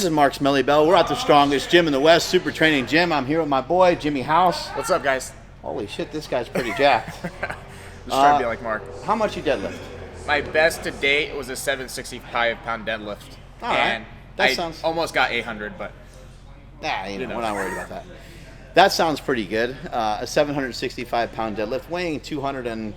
This is marksmellybell. We're at the strongest gym in the West, Super Training Gym. I'm here with my boy, Jimmy House. What's up, guys? Holy shit, this guy's pretty jacked. Just trying to be like Mark. How much you deadlift? My best to date was a 765-pound deadlift. All right. And That I sounds... almost got 800, but... Nah, we're not worried about that. That sounds pretty good. A 765-pound deadlift, weighing 200 and...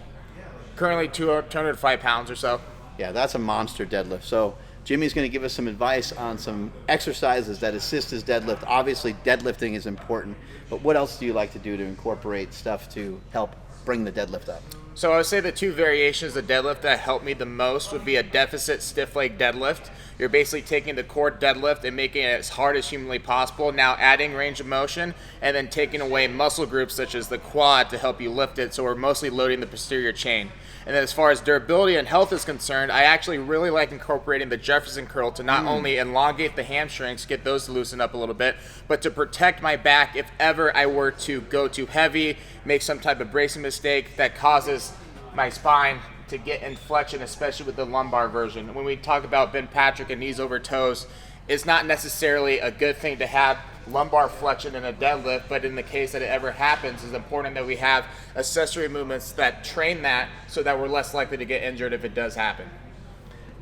Currently 205 pounds or so. Yeah, that's a monster deadlift. So Jimmy's going to give us some advice on some exercises that assist his deadlift. Obviously, deadlifting is important, but what else do you like to do to incorporate stuff to help bring the deadlift up? So I would say the two variations of deadlift that help me the most would be a deficit stiff leg deadlift. You're basically taking the core deadlift and making it as hard as humanly possible, now adding range of motion, and then taking away muscle groups such as the quad to help you lift it, so we're mostly loading the posterior chain. And then as far as durability and health is concerned, I actually really like incorporating the Jefferson curl to not only elongate the hamstrings, get those to loosen up a little bit, but to protect my back if ever I were to go too heavy, make some type of bracing mistake that causes my spine to get in flexion, especially with the lumbar version. When we talk about Ben Patrick and knees over toes, it's not necessarily a good thing to have lumbar flexion in a deadlift, but in the case that it ever happens, it's important that we have accessory movements that train that so that we're less likely to get injured if it does happen.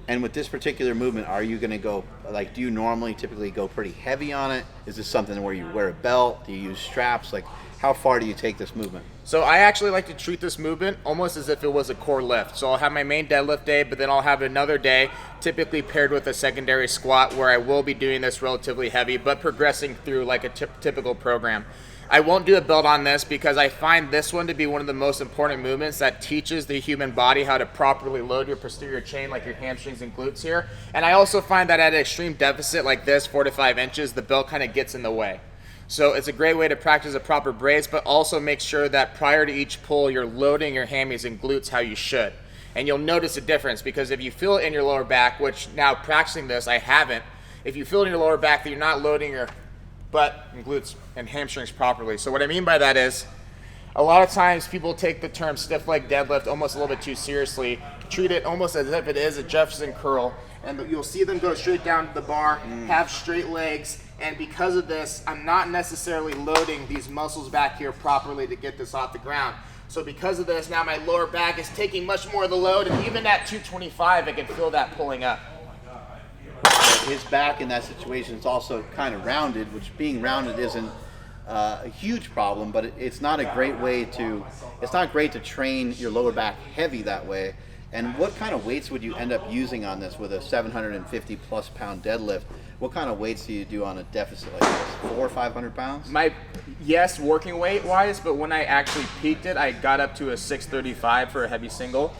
And with this particular movement, are you going to go, like, do you normally typically go pretty heavy on it? Is this something where you wear a belt? Do you use straps? Like, how far do you take this movement? So I actually like to treat this movement almost as if it was a core lift. So I'll have my main deadlift day, but then I'll have another day typically paired with a secondary squat where I will be doing this relatively heavy, but progressing through like a typical program. I won't do a belt on this because I find this one to be one of the most important movements that teaches the human body how to properly load your posterior chain, like your hamstrings and glutes here. And I also find that at an extreme deficit like this, 4 to 5 inches, the belt kind of gets in the way. So it's a great way to practice a proper brace, but also make sure that prior to each pull, you're loading your hammies and glutes how you should. And you'll notice a difference because if you feel it in your lower back, which now practicing this, I haven't, if you feel it in your lower back that you're not loading your butt and glutes and hamstrings properly. So what I mean by that is, a lot of times people take the term stiff leg deadlift almost a little bit too seriously, treat it almost as if it is a Jefferson curl, and you'll see them go straight down to the bar, have straight legs, and because of this, I'm not necessarily loading these muscles back here properly to get this off the ground. So because of this, now my lower back is taking much more of the load, and even at 225, I can feel that pulling up. His back in that situation is also kind of rounded, which being rounded isn't a huge problem, but it's not a great way to, it's not great to train your lower back heavy that way. And what kind of weights would you end up using on this with a 750 plus pound deadlift? What kind of weights do you do on a deficit like this? 400 or 500 pounds? Yes, working weight wise, but when I actually peaked it, I got up to a 635 for a heavy single.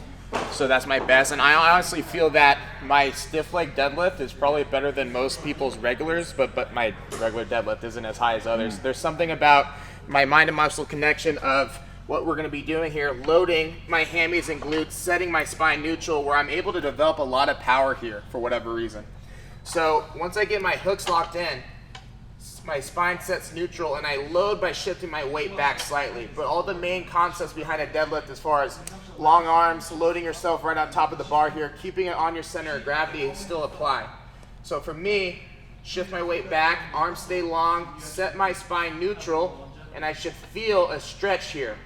So that's my best. And I honestly feel that my stiff leg deadlift is probably better than most people's regulars, but my regular deadlift isn't as high as others. There's something about my mind and muscle connection of what we're going to be doing here, loading my hammies and glutes, setting my spine neutral, where I'm able to develop a lot of power here for whatever reason. So once I get my hooks locked in, my spine sets neutral, and I load by shifting my weight back slightly. But all the main concepts behind a deadlift, as far as long arms, loading yourself right on top of the bar here, keeping it on your center of gravity, still apply. So for me, shift my weight back, arms stay long, set my spine neutral, and I should feel a stretch here.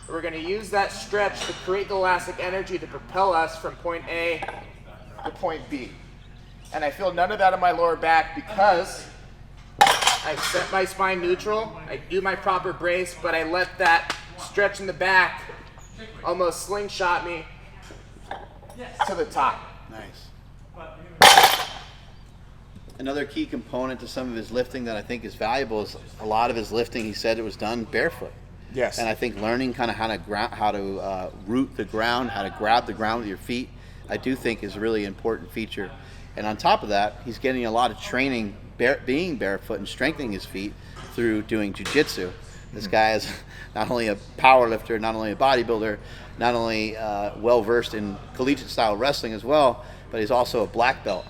We're going to use that stretch to create the elastic energy to propel us from point A to point B. And I feel none of that in my lower back because I set my spine neutral, I do my proper brace, but I let that stretch in the back almost slingshot me to the top. Nice. Another key component to some of his lifting that I think is valuable is a lot of his lifting, he said it was done barefoot. Yes. And I think learning kind of how to root the ground, how to grab the ground with your feet, I do think is a really important feature. And on top of that, he's getting a lot of training being barefoot and strengthening his feet through doing jiu-jitsu. This guy is not only a power lifter, not only a bodybuilder, not only well-versed in collegiate style wrestling as well, but he's also a black belt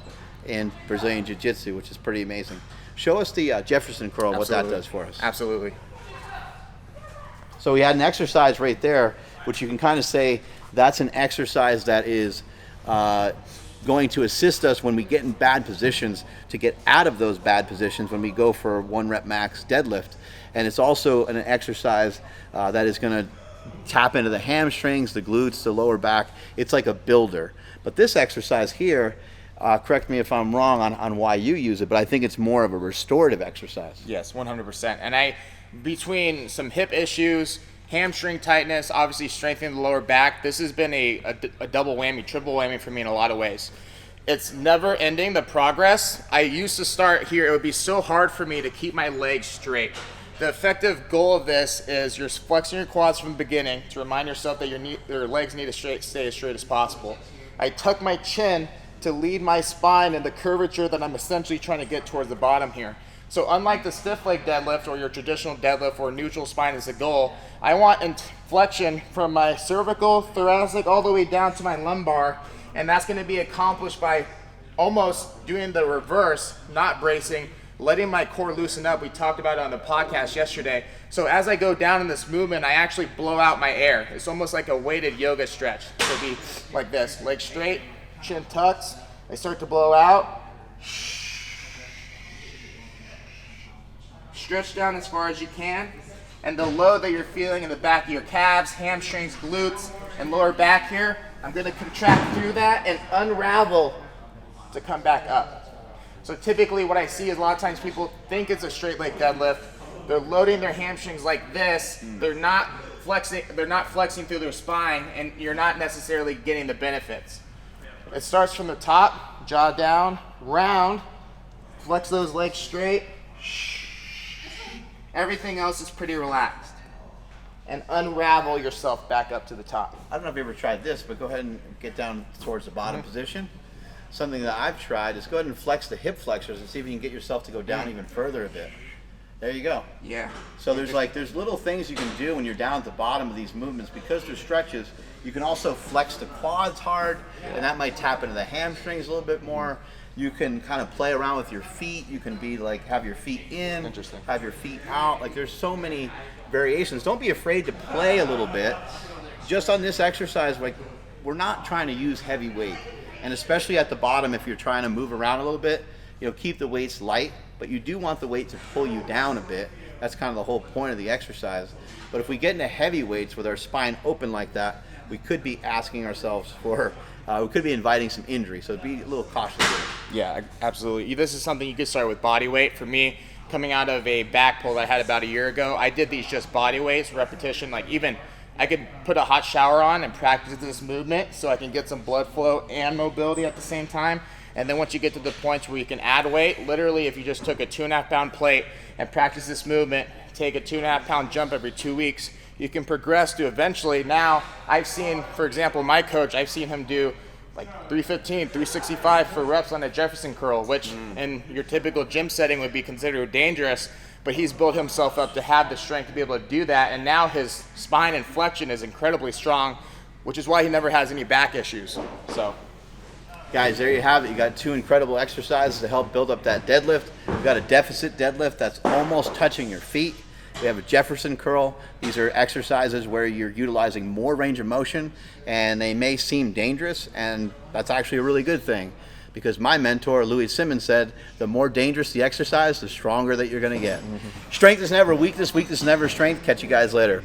in Brazilian jiu-jitsu, which is pretty amazing. Show us the Jefferson curl, what that does for us. Absolutely. So we had an exercise right there, which you can kind of say that's an exercise that is going to assist us when we get in bad positions to get out of those bad positions when we go for 1 rep max deadlift. And it's also an exercise that is going to tap into the hamstrings, the glutes, the lower back. It's like a builder. But this exercise here, correct me if I'm wrong on why you use it, but I think it's more of a restorative exercise. Yes, 100%. And between some hip issues, hamstring tightness, obviously strengthening the lower back, this has been a double whammy, triple whammy for me in a lot of ways. It's never ending, the progress. I used to start here, it would be so hard for me to keep my legs straight. The effective goal of this is you're flexing your quads from the beginning to remind yourself that your legs need to stay as straight as possible. I tuck my chin to lead my spine in the curvature that I'm essentially trying to get towards the bottom here. So unlike the stiff leg deadlift or your traditional deadlift where neutral spine is the goal, I want inflection from my cervical, thoracic, all the way down to my lumbar, and that's going to be accomplished by almost doing the reverse, not bracing, letting my core loosen up. We talked about it on the podcast yesterday. So as I go down in this movement, I actually blow out my air. It's almost like a weighted yoga stretch. So it'll be like this, legs straight, chin tucks. I start to blow out. Stretch down as far as you can. And the load that you're feeling in the back of your calves, hamstrings, glutes, and lower back here, I'm gonna contract through that and unravel to come back up. So typically what I see is a lot of times people think it's a straight leg deadlift. They're loading their hamstrings like this. They're not flexing through their spine, and you're not necessarily getting the benefits. It starts from the top, jaw down, round, flex those legs straight. Everything else is pretty relaxed. And unravel yourself back up to the top. I don't know if you ever tried this, but go ahead and get down towards the bottom position. Something that I've tried is go ahead and flex the hip flexors and see if you can get yourself to go down even further a bit. There you go. Yeah. So there's little things you can do when you're down at the bottom of these movements. Because they're stretches, you can also flex the quads hard, and that might tap into the hamstrings a little bit more. You can kind of play around with your feet. You can be like, have your feet in, have your feet out. Like there's so many variations. Don't be afraid to play a little bit. Just on this exercise, like we're not trying to use heavy weight. And especially at the bottom, if you're trying to move around a little bit, keep the weights light, but you do want the weight to pull you down a bit. That's kind of the whole point of the exercise. But if we get into heavy weights with our spine open like that, we could be asking ourselves for, we could be inviting some injury. So be a little cautious with it. Yeah, absolutely. This is something you could start with body weight. For me, coming out of a back pull that I had about a year ago, I did these just body weights, repetition, like even I could put a hot shower on and practice this movement so I can get some blood flow and mobility at the same time. And then once you get to the points where you can add weight, literally if you just took a 2.5 pound plate and practice this movement, take a 2.5 pound jump every 2 weeks, you can progress to eventually. Now I've seen, for example, my coach, I've seen him do like 315, 365 for reps on a Jefferson curl, which in your typical gym setting would be considered dangerous. But he's built himself up to have the strength to be able to do that, and now his spine and flexion is incredibly strong, which is why he never has any back issues. So, guys, there you have it. You got 2 incredible exercises to help build up that deadlift. We've got a deficit deadlift that's almost touching your feet. We have a Jefferson curl. These are exercises where you're utilizing more range of motion, and they may seem dangerous, and that's actually a really good thing. Because my mentor, Louis Simmons, said, the more dangerous the exercise, the stronger that you're going to get. Strength is never weakness, weakness is never strength. Catch you guys later.